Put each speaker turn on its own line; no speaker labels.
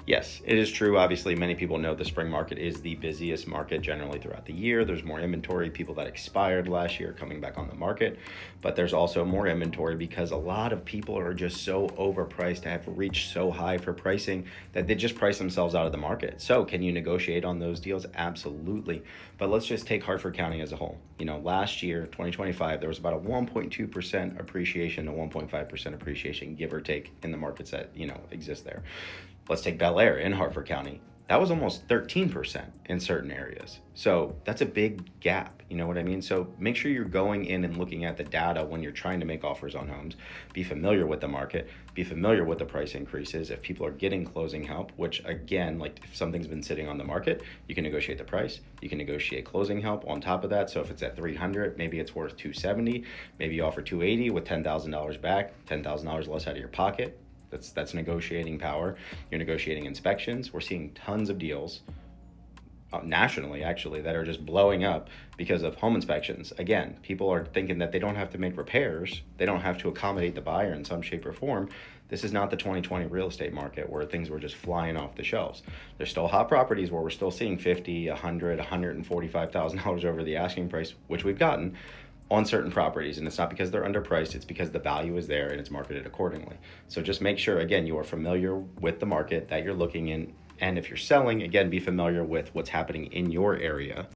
Yes, it is true. Obviously, many people know the spring market is the busiest market generally throughout the year. There's more inventory, people that expired last year coming back on the market, but there's also more inventory because a lot of people are just so overpriced, have reached so high for pricing that they just price themselves out of the market. So, can you negotiate on those deals? Absolutely. But let's just take Hartford County as a whole. Last year, 2025, there was about a 1.2% appreciation to 1.5% appreciation, give or take, in the markets that, exist there. Let's take Bel Air in Hartford County. That was almost 13% in certain areas. So that's a big gap. You know what I mean? So make sure you're going in and looking at the data when you're trying to make offers on homes. Be familiar with the market, be familiar with the price increases. If people are getting closing help, which again, like if something's been sitting on the market, you can negotiate the price, you can negotiate closing help on top of that. So if it's at 300, maybe it's worth 270, maybe you offer 280 with $10,000 back, $10,000 less out of your pocket. That's negotiating power. You're negotiating inspections. We're seeing tons of deals nationally, actually, that are just blowing up because of home inspections. Again, people are thinking that they don't have to make repairs. They don't have to accommodate the buyer in some shape or form. This is not the 2020 real estate market where things were just flying off the shelves. There's still hot properties where we're still seeing 50, 100, $145,000 over the asking price, which we've gotten on certain properties, and it's not because they're underpriced, it's because the value is there and it's marketed accordingly. So just make sure, again, you are familiar with the market that you're looking in, and if you're selling, again, be familiar with what's happening in your area.